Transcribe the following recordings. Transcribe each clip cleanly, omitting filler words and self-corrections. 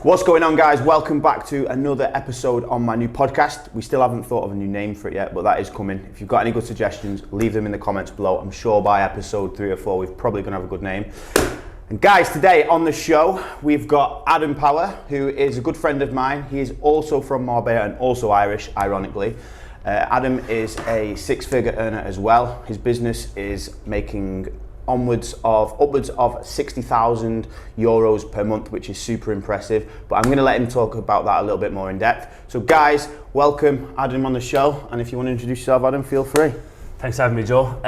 What's going on, guys? Welcome back to another episode on my new podcast. We still haven't thought of a new name for it yet, but that is coming. If you've got any good suggestions, leave them in the comments below. I'm sure by episode 3 or 4, we're probably going to have a good name. And guys, today on the show, we've got Adam Power, who is a good friend of mine. He is also from Marbella and also Irish, ironically. Adam is a six-figure earner as well. His business is making upwards of 60,000 euros per month, which is super impressive. But I'm going to let him talk about that a little bit more in depth. So guys, welcome Adam on the show. And if you want to introduce yourself, Adam, feel free. Thanks for having me, Joe.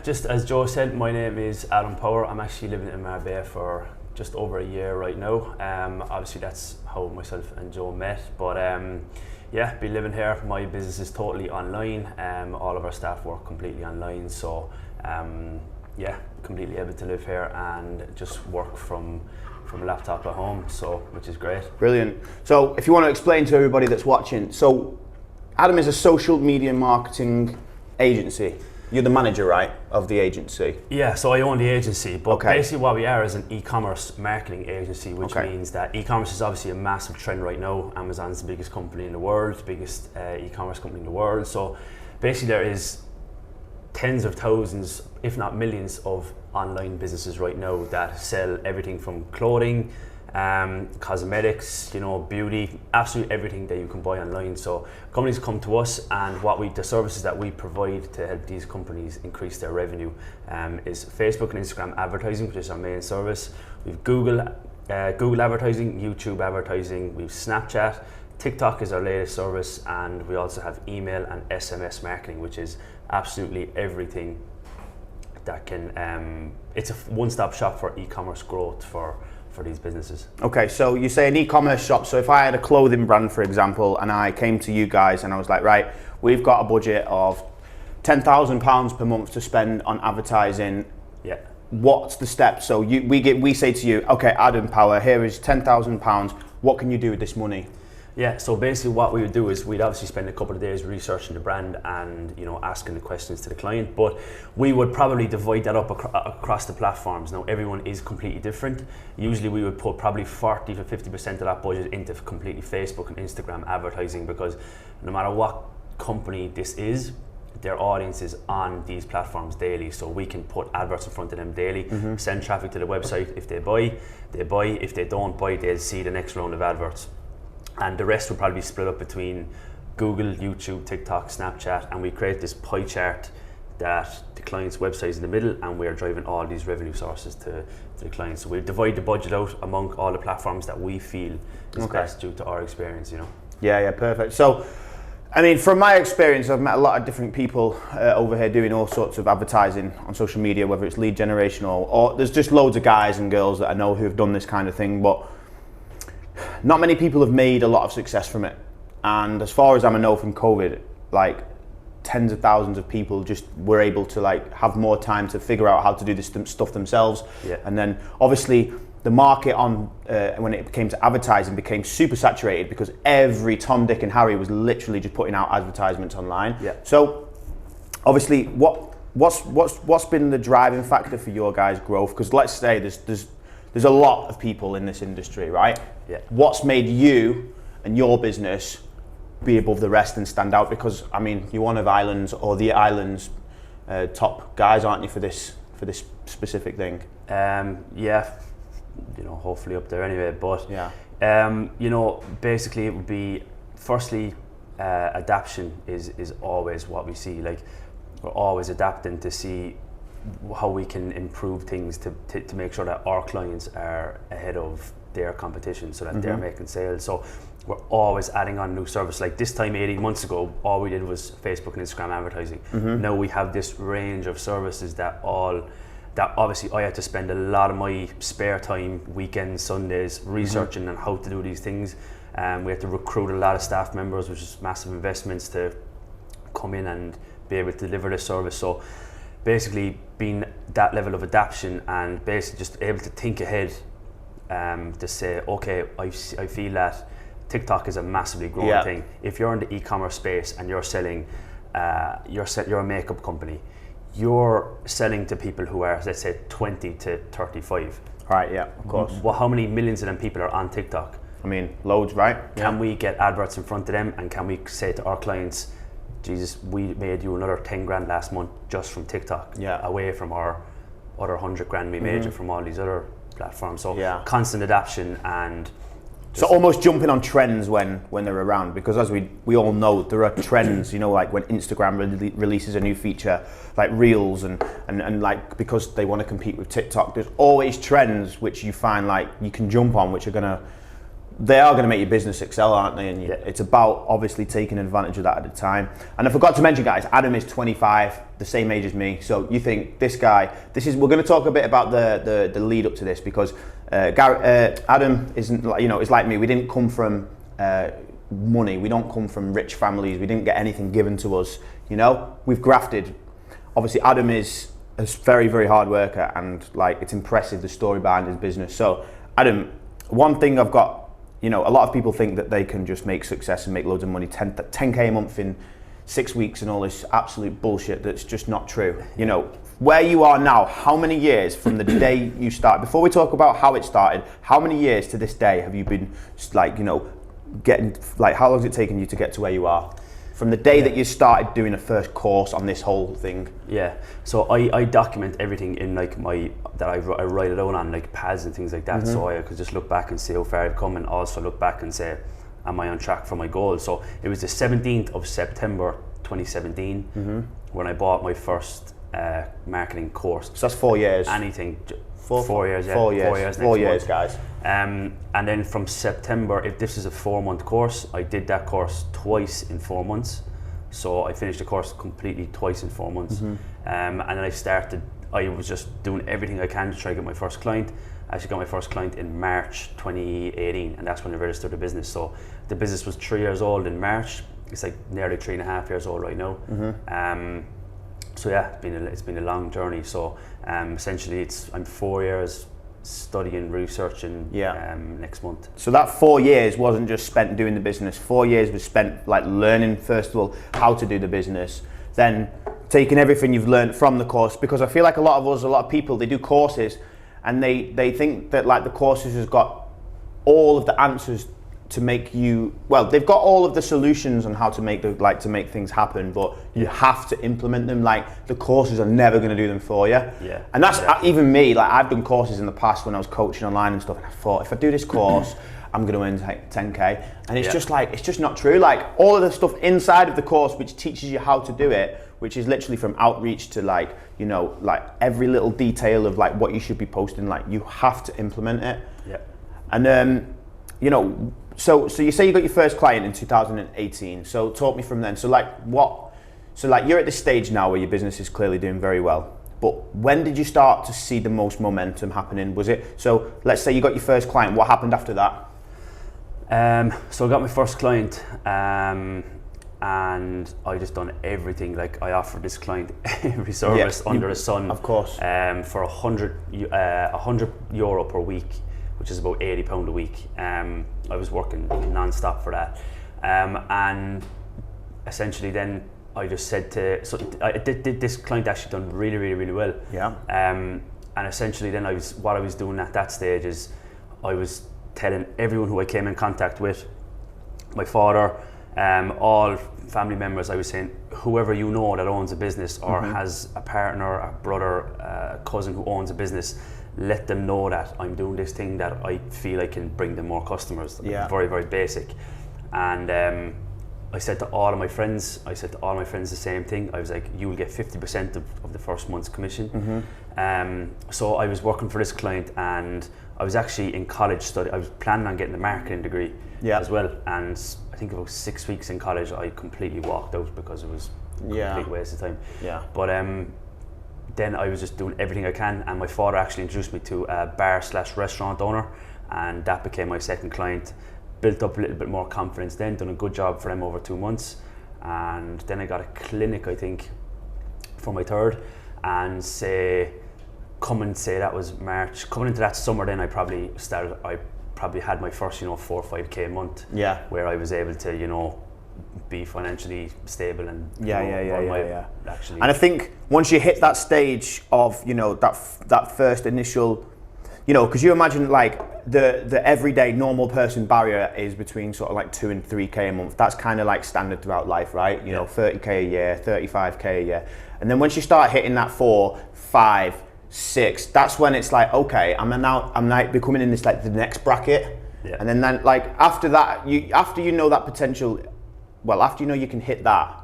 Just as Joe said, my name is Adam Power. I'm actually living in Marbella for just over a year right now. Obviously that's how myself and Joe met. But been living here. My business is totally online. All of our staff work completely online. So completely able to live here and just work from a laptop at home, which is great. Brilliant. So if you want to explain to everybody that's watching, so Adam is a social media marketing agency. You're the manager, right, of the agency? Yeah, so I own the agency, but basically what we are is an e-commerce marketing agency, which means that e-commerce is obviously a massive trend right now. Amazon's the biggest company in the world, biggest e-commerce company in the world. So basically there is tens of thousands, if not millions, of online businesses right now that sell everything from clothing, cosmetics, beauty, absolutely everything that you can buy online. So companies come to us, and the services that we provide to help these companies increase their revenue is Facebook and Instagram advertising, which is our main service. We've Google advertising, YouTube advertising, we've Snapchat, TikTok is our latest service, and we also have email and SMS marketing, which is absolutely everything that can, it's a one-stop shop for e-commerce growth for these businesses. Okay, so you say an e-commerce shop. So if I had a clothing brand, for example, and I came to you guys and I was like, right, we've got a budget of £10,000 per month to spend on advertising. Yeah. What's the step? So we say to you, okay, Adam Power, here is £10,000. What can you do with this money? Yeah, so basically what we would do is we'd obviously spend a couple of days researching the brand and asking the questions to the client, but we would probably divide that up across the platforms. Now everyone is completely different. Usually we would put probably 40 to 50% of that budget into completely Facebook and Instagram advertising, because no matter what company this is, their audience is on these platforms daily, so we can put adverts in front of them daily, send traffic to the website. If they buy, they buy. If they don't buy, they'll see the next round of adverts. And the rest will probably be split up between Google, YouTube, TikTok, Snapchat, and we create this pie chart that the client's website is in the middle, and we're driving all these revenue sources to the clients. So we divide the budget out among all the platforms that we feel is best due to our experience, Yeah, perfect. So, I mean, from my experience, I've met a lot of different people over here doing all sorts of advertising on social media, whether it's lead generation or there's just loads of guys and girls that I know who have done this kind of thing, but not many people have made a lot of success from it. And as far as I know from COVID, like tens of thousands of people just were able to have more time to figure out how to do this stuff themselves. Yeah. And then obviously the market when it came to advertising became super saturated, because every Tom, Dick and Harry was literally just putting out advertisements online. Yeah. So obviously what's been the driving factor for your guys' growth? Because let's say there's a lot of people in this industry, right? Yeah. What's made you and your business be above the rest and stand out? Because I mean, you're one of Ireland's or the island's top guys, aren't you, for this specific thing? Hopefully up there anyway. But basically it would be, firstly, adaptation is always what we see. Like, we're always adapting to see how we can improve things to make sure that our clients are ahead of their competition, so that they're making sales. So we're always adding on new service. Like this time 18 months ago, all we did was Facebook and Instagram advertising. Now we have this range of services that obviously I had to spend a lot of my spare time, weekends, Sundays, researching on how to do these things. We had to recruit a lot of staff members, which is massive investments to come in and be able to deliver this service. So basically being that level of adaptation and basically just able to think ahead, to say, okay, I feel that TikTok is a massively growing thing. If you're in the e-commerce space and you're selling, you're a makeup company, you're selling to people who are, let's say, 20 to 35. Right, yeah, of course. Well, how many millions of them people are on TikTok? I mean, loads, right? Can we get adverts in front of them, and can we say to our clients, Jesus, we made you another 10 grand last month just from TikTok, away from our other 100 grand we made you from all these other platforms. So constant adaptation and so almost jumping on trends when they're around, because as we all know, there are trends, you know, like when Instagram releases a new feature, like Reels and like, because they want to compete with TikTok, there's always trends which you find like you can jump on, which they are gonna make your business excel, aren't they? And it's about obviously taking advantage of that at a time. And I forgot to mention, guys, Adam is 25, the same age as me. So you think this guy, we're gonna talk a bit about the lead up to this, because Adam isn't, you know, is like me. We didn't come from money. We don't come from rich families. We didn't get anything given to us. You know, we've grafted. Obviously, Adam is a very, very hard worker, and like it's impressive the story behind his business. So, Adam, one thing I've got, you know, a lot of people think that they can just make success and make loads of money, 10K a month in 6 weeks, and all this absolute bullshit that's just not true. You know, where you are now, how many years from the day you started, before we talk about how it started, how many years to this day have you been, like, you know, getting, like, how long has it taken you to get to where you are? From the day that you started doing a first course on this whole thing? Yeah, so I document everything in like I write it out on like pads and things like that, so I could just look back and see how far I've come, and also look back and say, am I on track for my goals? So it was the 17th of September 2017 when I bought my first marketing course. So that's 4 years. Anything. 4 years, yeah. 4 years. 4 years, guys. And then from September, if this is a 4-month course, I did that course twice in 4 months. So I finished the course completely twice in 4 months. And then I was just doing everything I can to try to get my first client. I actually got my first client in March 2018, and that's when I registered the business. So the business was 3 years old in March. It's like nearly 3.5 years old right now. So yeah, it's been a long journey. So essentially, I'm 4 years studying, researching next month. So that 4 years wasn't just spent doing the business. 4 years was spent like learning, first of all, how to do the business, then taking everything you've learned from the course. Because I feel like a lot of people, they do courses and they think that like the courses has got all of the answers to make you, well, they've got all of the solutions on how to make things happen, but you have to implement them. Like the courses are never going to do them for you. Yeah. And that's even me. Like I've done courses in the past when I was coaching online and stuff, and I thought if I do this course, I'm going to earn 10K. And it's just like, it's just not true. Like all of the stuff inside of the course which teaches you how to do it, which is literally from outreach to like, you know, like every little detail of like what you should be posting, like you have to implement it. Yeah. And you know, so you say you got your first client in 2018. So talk me from then. So you're at this stage now where your business is clearly doing very well. But when did you start to see the most momentum happening? Was it, so let's say you got your first client, what happened after that? So I got my first client, and I just done everything. Like I offered this client every service under the sun. Of course. For €100 per week, which is about £80 a week. I was working non-stop for that. And essentially then I just said this client actually done really, really, really well. Yeah. And essentially then what I was doing at that stage is I was telling everyone who I came in contact with, my father, all family members, I was saying, whoever you know that owns a business or has a partner, a brother, a cousin who owns a business, let them know that I'm doing this thing that I feel I can bring them more customers. Yeah. Very, very basic. And I said to all of my friends, the same thing. I was like, you will get 50% of the first month's commission. So I was working for this client, and I was actually in college I was planning on getting a marketing degree as well. And I think about 6 weeks in college, I completely walked out because it was a complete waste of time. Yeah. But then I was just doing everything I can, and my father actually introduced me to a bar/restaurant owner, and that became my second client. Built up a little bit more confidence then, done a good job for them over 2 months, and then I got a clinic, I think, for my third, and that was March. Coming into that summer then I probably had my first, 4 or 5K a month. Yeah. Where I was able to, be financially stable and actually. And I think once you hit that stage of, you know, that first initial, you know, because you imagine like the everyday normal person barrier is between sort of like 2 and 3k a month. That's kind of like standard throughout life, right? You know, 30k a year, 35k a year. And then once you start hitting that 4, 5, 6, that's when it's like, okay, I'm like becoming in this like the next bracket. Yeah. And then like after that, after you know that potential, well, after you know you can hit that,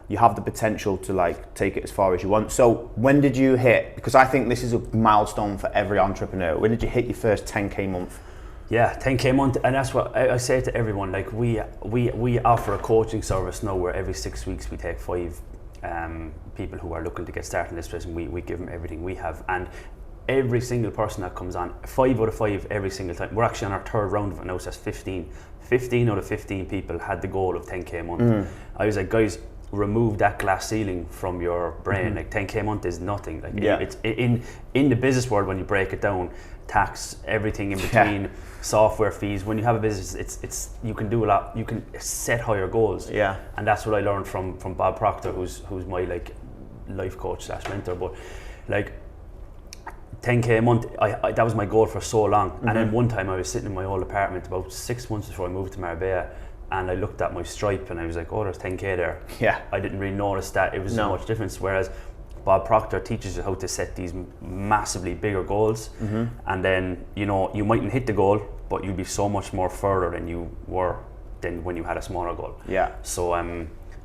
you have the potential to like take it as far as you want. So when did you hit, because I think this is a milestone for every entrepreneur, when did you hit your first 10k month? Yeah, 10k a month, and that's what I say to everyone. Like we offer a coaching service now where every 6 weeks we take 5 people who are looking to get started in this place, and we give them everything we have. And every single person that comes on, 5 out of 5 every single time. We're actually on our 3rd round of it now, so that's 15. 15 out of 15 people had the goal of 10k a month. I was like, guys, remove that glass ceiling from your brain. Like 10k a month is nothing. Like it's in the business world, when you break it down, tax, everything in between, software fees. When you have a business, it's you can do a lot. You can set higher goals. And that's what I learned from Bob Proctor, who's my like life coach / mentor. But like 10k a month, I that was my goal for so long. And then one time I was sitting in my old apartment about 6 months before I moved to Marbella, and I looked at my Stripe and I was like, oh, there's 10k there. I didn't really notice that it was so much difference. Whereas Bob Proctor teaches you how to set these massively bigger goals, and then, you know, you mightn't hit the goal, but you'll be so much more further than you were than when you had a smaller goal. So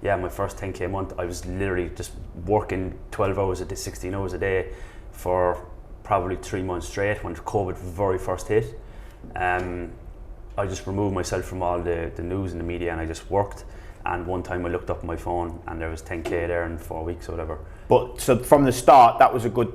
my first 10k a month, I was literally just working 12 hours a day, 16 hours a day for probably 3 months straight when COVID very first hit. I just removed myself from all the news and the media, and I just worked. And one time I looked up my phone and there was 10k there in 4 weeks or whatever. But so from the start, that was a good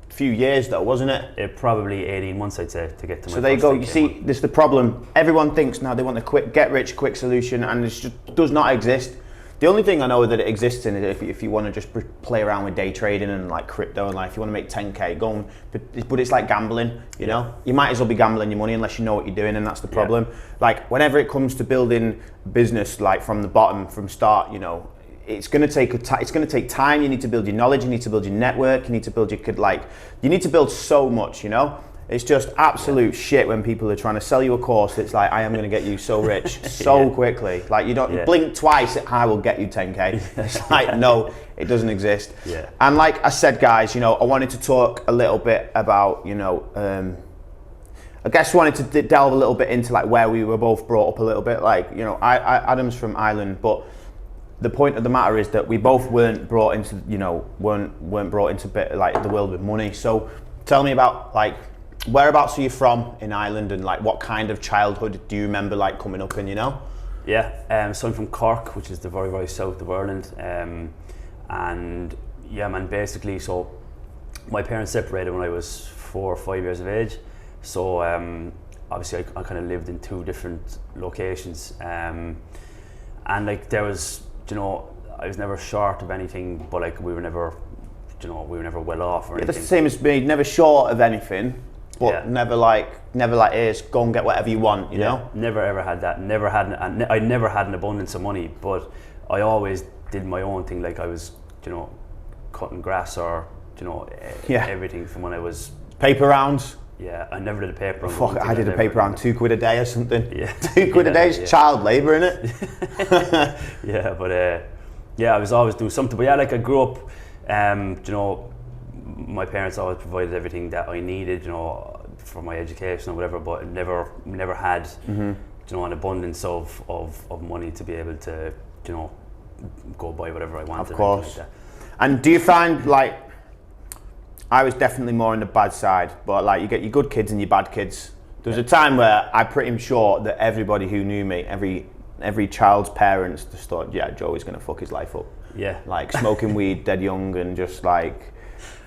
few years though, wasn't it? It probably 18 months, I'd say, to get to my. So there you go. You see, this is the problem. Everyone thinks now they want a quick, get rich quick solution, and it just does not exist. The only thing I know that it exists in is if you want to just play around with day trading and like crypto, and like if you want to make 10k, go on. But it's like gambling, you know. You might as well be gambling your money unless you know what you're doing, and that's the problem. Like whenever it comes to building business, like from the bottom, from start, you know, it's going to take time. You need to build your knowledge. You need to build your network. You need to build you need to build so much, you know. It's just absolute shit when people are trying to sell you a course that's like, I am going to get you so rich so quickly. Like you don't blink twice, I will get you 10k. It's like, no, it doesn't exist. And like I said, guys, you know, I wanted to talk a little bit about, you know, I guess wanted to delve a little bit into like where we were both brought up a little bit. Like, you know, Adam's from Ireland, but the point of the matter is that we both weren't brought into, you know, weren't brought into bit like the world with money. So tell me about like, whereabouts are you from in Ireland, and like what kind of childhood do you remember like coming up in, you know? So I'm from Cork, which is the very, very south of Ireland. And yeah, man, basically, so my parents separated when I was 4 or 5 years of age. So obviously I kind of lived in 2 different locations. And like there was, you know, I was never short of anything, but like we were never, you know, we were never well off or anything. That's the same as me, never short of anything. But never like is go and get whatever you want, you know? Never ever had that. I never had an abundance of money, but I always did my own thing. Like I was, you know, cutting grass or, you know, everything from when I was. Paper rounds. I never did a paper round. I did a paper round, £2 a day or something. 2 quid a day is child labour, innit? I was always doing something. But yeah, like I grew up, you know, my parents always provided everything that I needed, you know, for my education or whatever, but never had, you know, an abundance of money to be able to, you know, go buy whatever I wanted. Of course. Like and do you find like, I was definitely more on the bad side, but like you get your good kids and your bad kids. There was a time where I'm pretty sure that everybody who knew me, every child's parents just thought, yeah, Joey's gonna fuck his life up. Like smoking weed dead young, and just like,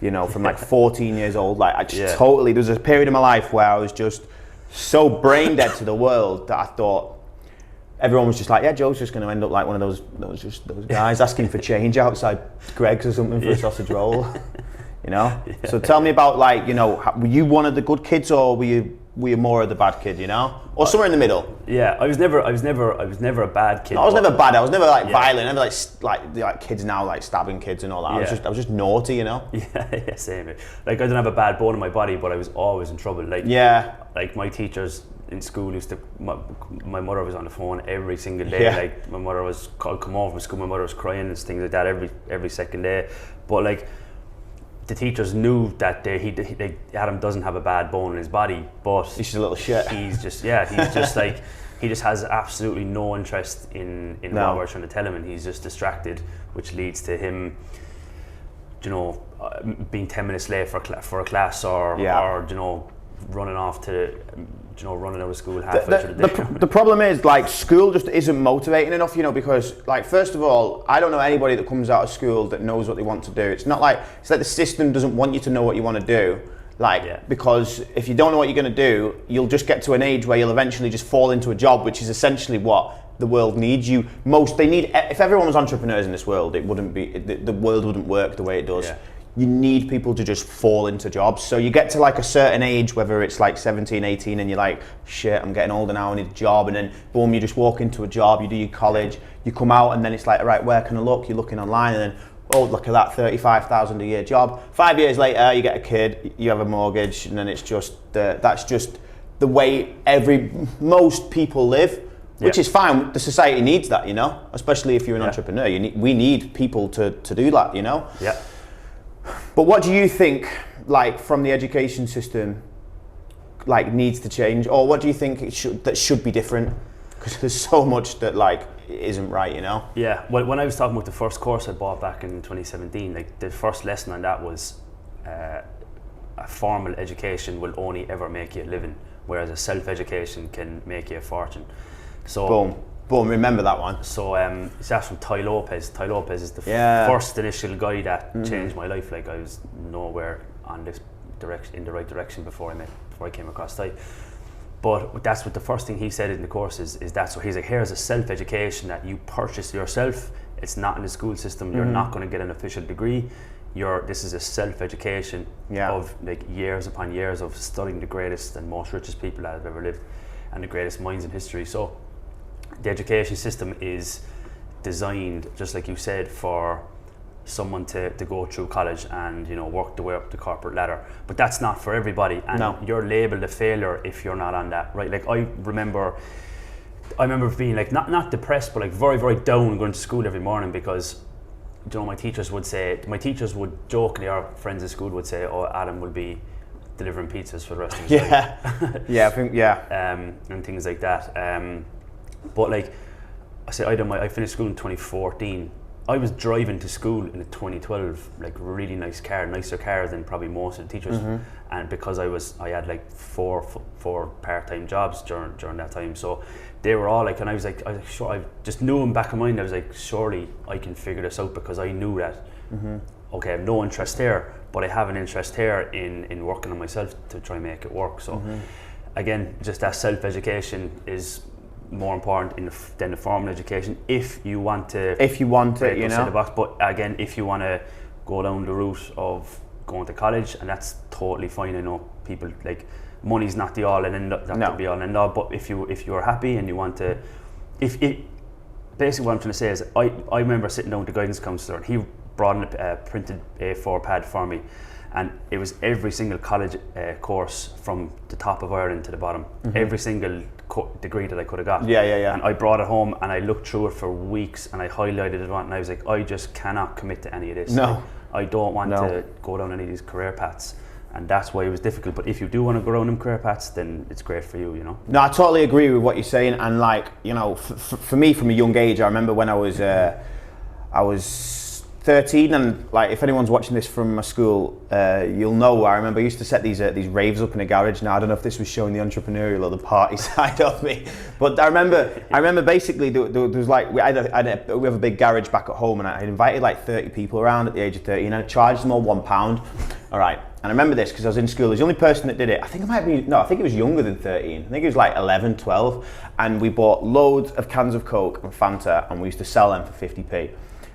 you know, from like 14 years old, like I just totally, there was a period in my life where I was just so brain dead to the world that I thought everyone was just like, yeah, Joe's just going to end up like one of those guys asking for change outside Greg's or something for a sausage roll, you know? So tell me about like, you know, were you one of the good kids, or were you were you more of the bad kid, you know, or somewhere in the middle? Yeah, I was never a bad kid. No, I was never bad. I was never like violent. Never like kids now like stabbing kids and all that. I was just naughty, you know. Yeah, same. Like I didn't have a bad bone in my body, but I was always in trouble. Like like my teachers in school used to. My mother was on the phone every single day. Yeah. Like my mother was come home from school. My mother was crying and things like that every second day. But like the teachers knew that Adam doesn't have a bad bone in his body, but he's just a little shit. He's just like he just has absolutely no interest in what we're trying to tell him, and he's just distracted, which leads to him, you know, being 10 minutes late for a class or you know, running off to. Running out of school halfway through the day. The problem is, like, school just isn't motivating enough, you know, because, like, first of all, I don't know anybody that comes out of school that knows what they want to do. It's like the system doesn't want you to know what you want to do, because if you don't know what you're going to do, you'll just get to an age where you'll eventually just fall into a job, which is essentially what the world needs you most. If everyone was entrepreneurs in this world, it wouldn't be, the world wouldn't work the way it does. Yeah. You need people to just fall into jobs. So you get to like a certain age, whether it's like 17, 18, and you're like, shit, I'm getting older now, I need a job. And then boom, you just walk into a job, you do your college, you come out, and then it's like, all right, where can I look? You're looking online, and then, oh, look at that, 35,000 a year job. 5 years later, you get a kid, you have a mortgage, and then it's just, that's just the way most people live. Which is fine. The society needs that, you know, especially if you're an entrepreneur. We need people to do that, you know. Yeah. But what do you think, like, from the education system, like, needs to change, or what do you think that should be different? Because there's so much that, like, isn't right, you know. Yeah. Well, when I was talking about the first course I bought back in 2017, like the first lesson on that was a formal education will only ever make you a living, whereas a self-education can make you a fortune. So. Boom, remember that one. So that's from Ty Lopez. Ty Lopez is the first initial guy that changed my life. Like I was nowhere on this direction, in the right direction before I came across Ty. But that's what the first thing he said in the course is that. So he's like, here's a self-education that you purchase yourself. It's not in the school system. You're not going to get an official degree. This is a self-education of like years upon years of studying the greatest and most richest people that have ever lived and the greatest minds in history. So the education system is designed, just like you said, for someone to go through college and, you know, work their way up the corporate ladder. But that's not for everybody, and you're labelled a failure if you're not on that, right? Like I remember being like not depressed, but like very, very down going to school every morning because, you know, my teachers would jokingly, our friends at school would say, oh, Adam will be delivering pizzas for the rest of his life. I think and things like that. But like I said, I finished school in 2014. I was driving to school in a 2012, like really nice car, nicer car than probably most of the teachers. And because I had like four part-time jobs during that time, so they were all like, and I was like, sure, I just knew in the back of mind, I was like, surely I can figure this out, because I knew that, okay, I have no interest here, but I have an interest here in working on myself to try and make it work. So again, just that self-education is more important than the formal education if you want it, you know. But again, if you want to go down the route of going to college, and that's totally fine. I know people like money's not the all and end up, not to be all and end all. But if you are happy and you want to, basically what I'm trying to say is, I remember sitting down with the guidance counsellor, and he brought in a printed A4 pad for me, and it was every single college course from the top of Ireland to the bottom, every single degree that I could have got. And I brought it home and I looked through it for weeks and I highlighted it on, and I was like, I just cannot commit to any of this. Like, I don't want to go down any of these career paths, and that's why it was difficult. But if you do want to go down them career paths, then it's great for you, you know. No, I totally agree with what you're saying, and like, you know, for me, from a young age, I remember when I was 13, and like, if anyone's watching this from my school, you'll know. I remember I used to set these raves up in a garage. Now I don't know if this was showing the entrepreneurial or the party side of me, but I remember basically there was like we have a big garage back at home, and I invited like 30 people around at the age of 13, and I charged them all £1. All right, and I remember this because I was in school. I was the only person that did it. I think it was younger than 13. I think it was like 11, 12, and we bought loads of cans of Coke and Fanta, and we used to sell them for 50p.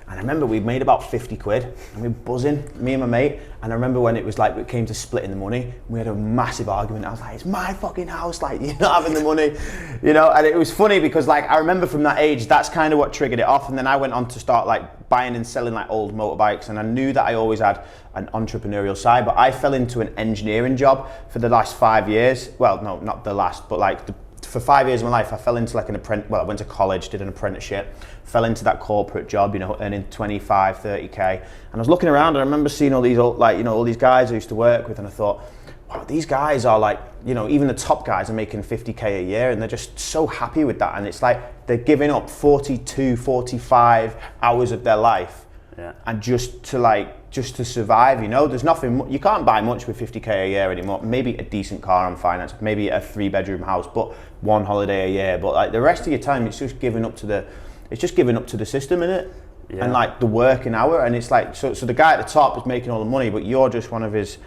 And I remember we made about 50 quid and we were buzzing, me and my mate. And I remember when it was like, it came to splitting the money, we had a massive argument. I was like, it's my fucking house, like you're not having the money, you know? And it was funny because like, I remember from that age, that's kind of what triggered it off. And then I went on to start like buying and selling like old motorbikes. And I knew that I always had an entrepreneurial side, but I fell into an engineering job for the last 5 years. Well, no, not the last, but like for 5 years of my life, I fell into like I went to college, did an apprenticeship, fell into that corporate job, you know, earning 25, 30K. And I was looking around and I remember seeing all these old, like, you know, all these guys I used to work with, and I thought, wow, these guys are like, you know, even the top guys are making 50K a year and they're just so happy with that. And it's like, they're giving up 42, 45 hours of their life and just to survive, you know. There's nothing, you can't buy much with 50K a year anymore. Maybe a decent car on finance, maybe a 3-bedroom house, but one holiday a year. But like the rest of your time, it's just giving up to the system, innit? Yeah. And like the working hour. And it's like, so the guy at the top is making all the money, but you're just one of his.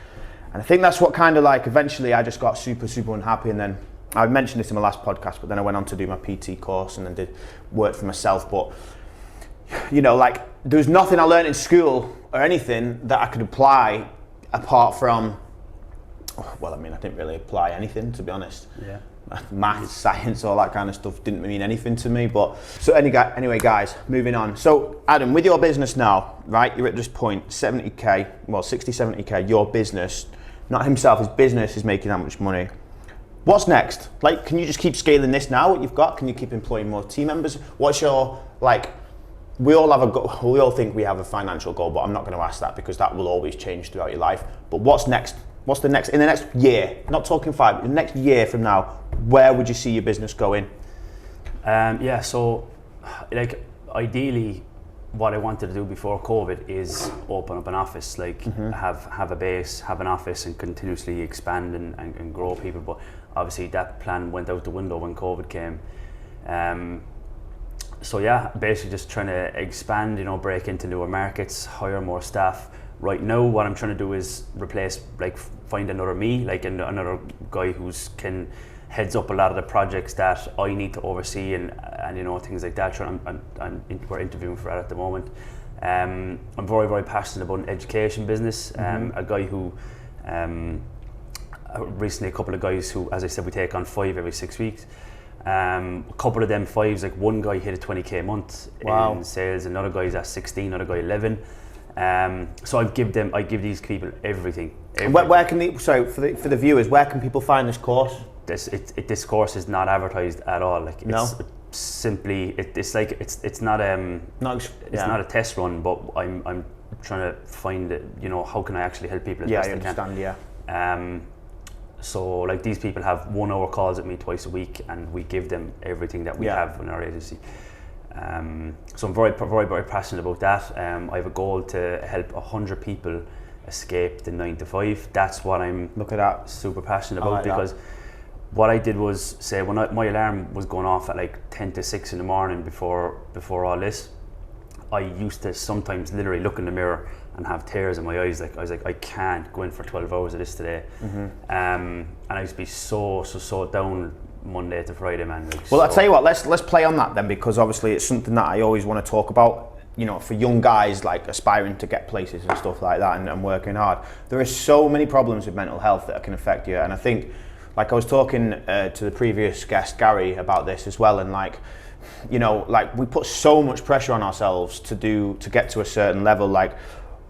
And I think that's what kind of like, eventually I just got super, super unhappy. And then I mentioned this in my last podcast, but then I went on to do my PT course and then did work for myself. But, you know, like there was nothing I learned in school or anything that I could apply apart from, well, I mean, I didn't really apply anything, to be honest. Yeah. Maths, science, all that kind of stuff didn't mean anything to me. But so anyway, guys, moving on. So Adam, with your business now, right, you're at this point, 70K, well, 60, 70K, your business, not himself, his business is making that much money. What's next? Like, can you just keep scaling this now, what you've got? Can you keep employing more team members? What's your, like, we all have a goal, we all think we have a financial goal, but I'm not going to ask that because that will always change throughout your life. But what's next? What's the next, in the next year, not talking 5, in the next year from now, where would you see your business going? Yeah, so like ideally what I wanted to do before COVID is open up an office, like have a base, have an office and continuously expand and grow people. But obviously that plan went out the window when COVID came. So yeah, basically just trying to expand, you know, break into newer markets, hire more staff. Right now, what I'm trying to do is replace, like, find another me, like another guy who's heads up a lot of the projects that I need to oversee and you know, things like that. We're interviewing for that at the moment. I'm very, very passionate about an education business. A guy who, recently a couple of guys who, as I said, we take on 5 every 6 weeks. A couple of them 5s, like one guy hit a 20K a month in sales, another guy's at 16, another guy 11. So I give these people everything. Where can they, sorry, for the viewers, where can people find this course? This course is not advertised at all. Like it's simply it's not a test run, but I'm trying to find it, you know, how can I actually help people as best I can. Yeah. So like these people have 1 hour calls with me twice a week, and we give them everything that we have in our agency. So I'm very, very, very passionate about that. I have a goal to help 100 people escape the 9 to 5. That's what I'm super passionate about, because what I did was say when my alarm was going off at like 10 to 6 in the morning before all this, I used to sometimes literally look in the mirror and have tears in my eyes. Like I was like, I can't go in for 12 hours of this today. And I used to be so down Monday to Friday, man. Like, well, I'll tell you what, let's play on that then, because obviously it's something that I always want to talk about, you know, for young guys like aspiring to get places and stuff like that and working hard. There are so many problems with mental health that can affect you, and I think, like I was talking to the previous guest, Gary, about this as well, and like, you know, like we put so much pressure on ourselves to get to a certain level, like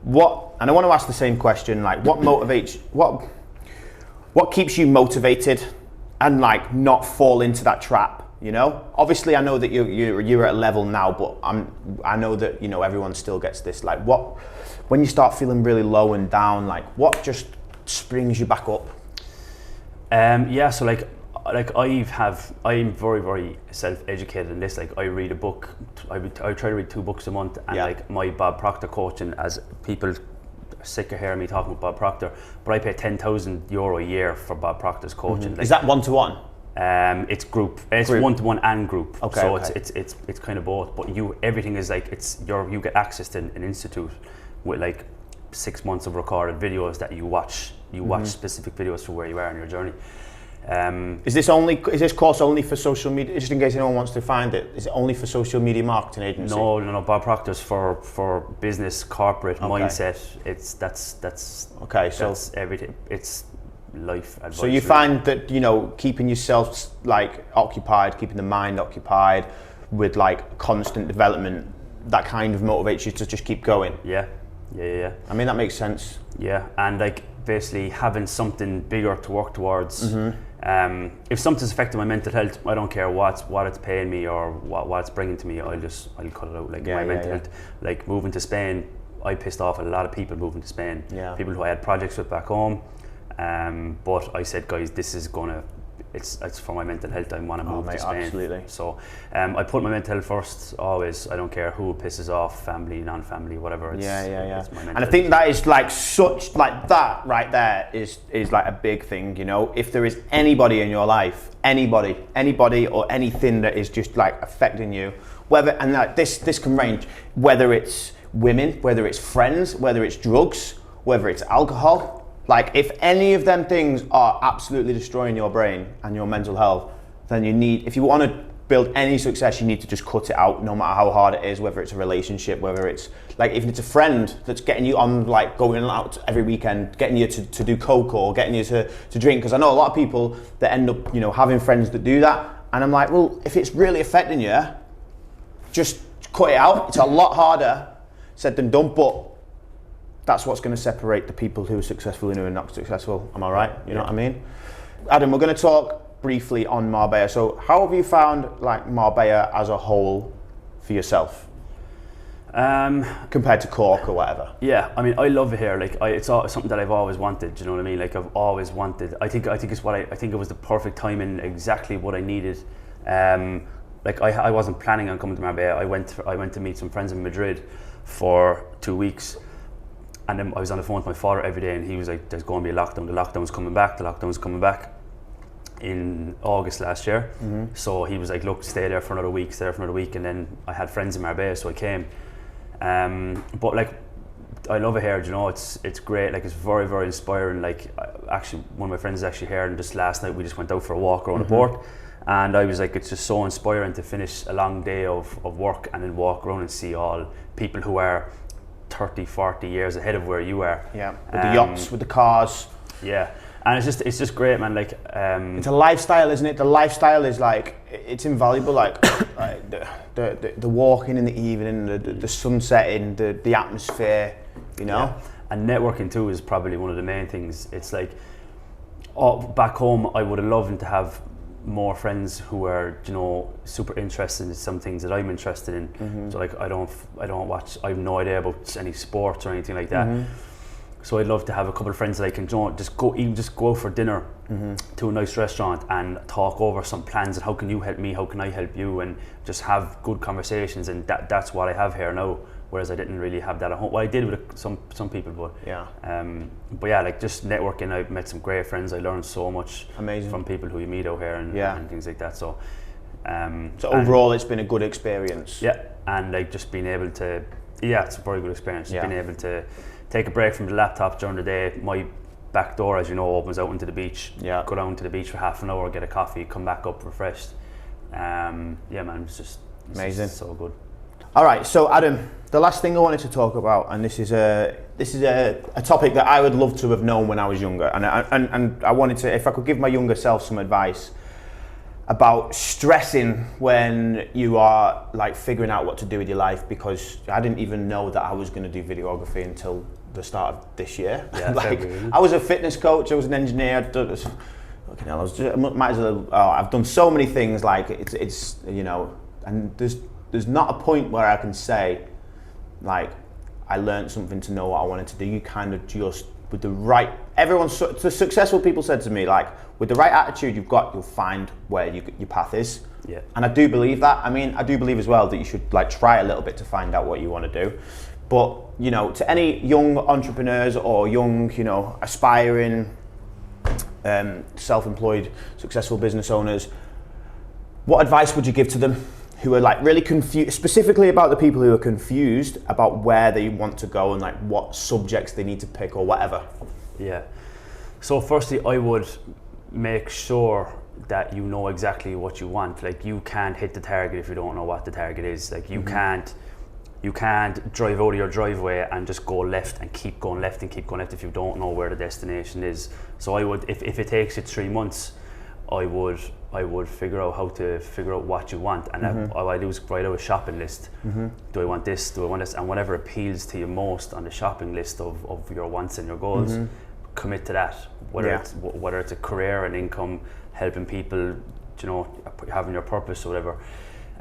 and I want to ask the same question, like what motivates, what keeps you motivated and like not fall into that trap, you know? Obviously I know that you're at a level now, but I know that, you know, everyone still gets this, like when you start feeling really low and down, like what just springs you back up? Yeah, so like I'm very, very self-educated in this. Like I read a book, I try to read 2 books a month, and like my Bob Proctor coaching, as people are sick of hearing me talking about Bob Proctor, but I pay €10,000 a year for Bob Proctor's coaching. Like, is that one-to-one? It's group. It's one-to-one and group. Okay. So it's kind of both. But everything is like you get access to an institute with like 6 months of recorded videos that you watch. You watch specific videos for where you are in your journey. Is this course only for social media? Just in case anyone wants to find it, is it only for social media marketing agency? No. Bob Proctor's for business, corporate, mindset. That's okay. So that's everything. It's life advice. So you find that, you know, keeping yourself like occupied, keeping the mind occupied with like constant development, that kind of motivates you to just keep going. Yeah. I mean, that makes sense. Yeah, and like basically having something bigger to work towards. If something's affecting my mental health, I don't care what it's paying me or what it's bringing to me. I'll cut it out. Like my mental health, like moving to Spain, I pissed off a lot of people moving to Spain. Yeah. People who I had projects with back home. But I said, guys, this is it's for my mental health. I want to move to Spain. Absolutely. So I put my mental health first always. I don't care who pisses off, family, non-family, whatever. It's my mental and I think that is like such, like that right there is like a big thing, you know. If there is anybody in your life, anybody or anything that is just like affecting you, whether, and like this can range, whether it's women, whether it's friends, whether it's drugs, whether it's alcohol. Like, if any of them things are absolutely destroying your brain and your mental health, then if you want to build any success, you need to just cut it out, no matter how hard it is, whether it's a relationship, whether it's, like, if it's a friend that's getting you on, like, going out every weekend, getting you to do coke or getting you to drink. Because I know a lot of people that end up, you know, having friends that do that. And I'm like, well, if it's really affecting you, just cut it out. It's a lot harder said than done, but that's what's going to separate the people who are successful and who are not successful. Am I right? You know what I mean? Adam, we're going to talk briefly on Marbella. So how have you found like Marbella as a whole for yourself? Compared to Cork or whatever? Yeah, I mean, I love it here. Like, it's something that I've always wanted. Do you know what I mean? Like, I've always wanted. I think it's what I think it was the perfect timing, exactly what I needed. Like, I wasn't planning on coming to Marbella. I went to meet some friends in Madrid for 2 weeks. And then I was on the phone with my father every day, and he was like, there's going to be a lockdown. The lockdown's coming back in August last year. So he was like, look, stay there for another week. And then I had friends in Marbella, so I came. But like, I love it here, you know, it's great. Like, it's very, very inspiring. Like, actually, one of my friends is actually here, and just last night we just went out for a walk around the port. And I was like, it's just so inspiring to finish a long day of work and then walk around and see all people who are 30, 40 years ahead of where you are. Yeah, with the yachts, with the cars. Yeah, and it's just great, man. Like, it's a lifestyle, isn't it? The lifestyle is like, it's invaluable. Like, the walking in the evening, the sun setting, the atmosphere, you know. Yeah. And networking too is probably one of the main things. It's like, back home, I would have loved to have more friends who are, you know, super interested in some things that I'm interested in. So like, I have no idea about any sports or anything like that. So I'd love to have a couple of friends that I can just go out for dinner to a nice restaurant and talk over some plans and how can you help me, how can I help you, and just have good conversations. And that's what I have here now, whereas I didn't really have that at home. Well, I did with some people, but yeah, like, just networking. I've met some great friends. I learned so much from people who you meet out here and things like that. So overall, it's been a good experience. Yeah, and like, just being able to, it's a very good experience. Being able to take a break from the laptop during the day. My back door, as you know, opens out into the beach. Yeah. Go down to the beach for half an hour, get a coffee, come back up refreshed. Man, it's amazing. It's so good. All right, so Adam, the last thing I wanted to talk about, and this is a topic that I would love to have known when I was younger, and I wanted to, if I could give my younger self some advice about stressing when you are like figuring out what to do with your life, because I didn't even know that I was going to do videography until the start of this year. Yeah, like, I was a fitness coach, I was an engineer. I've done so many things. Like, it's you know, and there's not a point where I can say, like, I learned something to know what I wanted to do. You kind of just, with the right, the successful people said to me, like, with the right attitude you've got, you'll find where your path is. Yeah. And I do believe that. I mean, I do believe as well that you should like try a little bit to find out what you want to do. But, you know, to any young entrepreneurs or young, you know, aspiring, self-employed, successful business owners, what advice would you give to them who are like really confused, specifically about the people who are confused about where they want to go and like what subjects they need to pick or whatever? Yeah. So firstly, I would make sure that you know exactly what you want. Like, you can't hit the target if you don't know what the target is. Like, you can't drive out of your driveway and just go left and keep going left and keep going left if you don't know where the destination is. So I would, if it takes you 3 months, I would figure out how to figure out what you want, and all I do is write out a shopping list. Do I want this? Do I want this? And whatever appeals to you most on the shopping list of your wants and your goals, commit to that. Whether it's a career, an income, helping people, you know, having your purpose or whatever.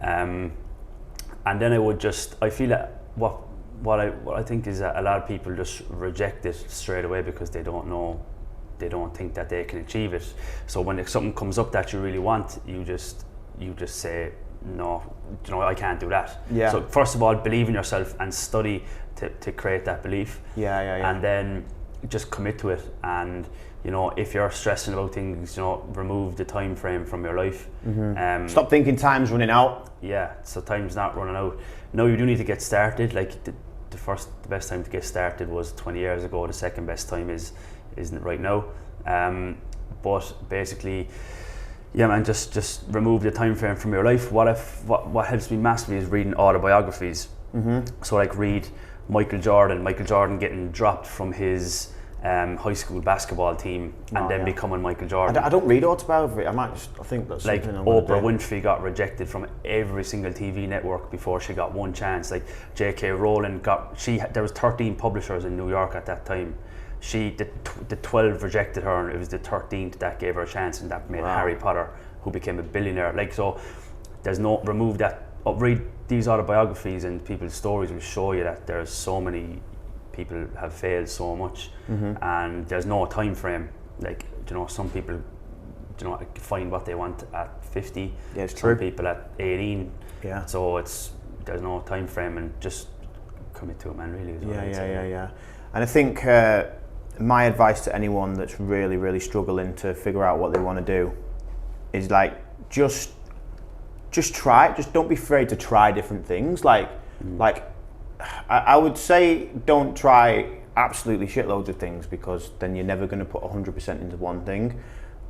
And then I feel that what I think is that a lot of people just reject it straight away because they don't think that they can achieve it. So when something comes up that you really want, you just say, no, you know, I can't do that. Yeah. So first of all, believe in yourself and study to create that belief. Yeah. And then just commit to it. And you know, if you're stressing about things, you know, remove the time frame from your life. Stop thinking time's running out. Yeah, so time's not running out. No, you do need to get started. Like the best time to get started was 20 years ago. The second best time isn't right now. But basically, yeah, man, just remove the time frame from your life. What helps me massively is reading autobiographies. So like read Michael Jordan getting dropped from his high school basketball team and then becoming Michael Jordan. I don't read autobiography. I think that's like something Oprah Winfrey got rejected from every single TV network before she got one chance. Like J.K. Rowling there was 13 publishers in New York at that time. The 12 rejected her, and it was the 13th that gave her a chance, and that made Harry Potter, who became a billionaire. Like, so remove that. Read these autobiographies, and people's stories will show you that there's so many people have failed so much, and there's no time frame. Like, you know, some people, you know, find what they want at 50. Yeah, it's true. Some people at 18. Yeah. So there's no time frame, and just commit to it, man. Really. Yeah. And I think my advice to anyone that's really, really struggling to figure out what they want to do is like just try it. Just don't be afraid to try different things. Like I would say don't try absolutely shitloads of things, because then you're never going to put 100% into one thing.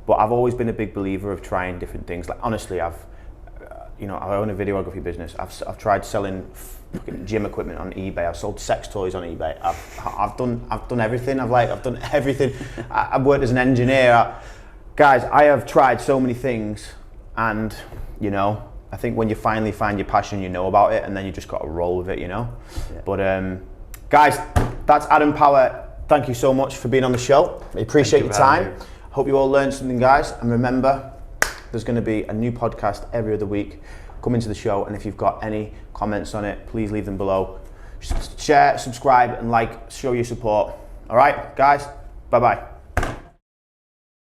But I've always been a big believer of trying different things. Like, honestly, I own a videography business. I've tried selling gym equipment on eBay. I've sold sex toys on eBay. I've done everything. I've done everything. I've worked as an engineer. Guys, I have tried so many things, and you know, I think when you finally find your passion, you know about it, and then you just got to roll with it, you know. Yeah. But guys, that's Adam Power. Thank you so much for being on the show. I appreciate your time. Hope you all learned something, guys. And remember, there's going to be a new podcast every other week. Come into the show, and if you've got any comments on it, please leave them below. Share, subscribe, and like. Show your support. All right, guys. Bye-bye.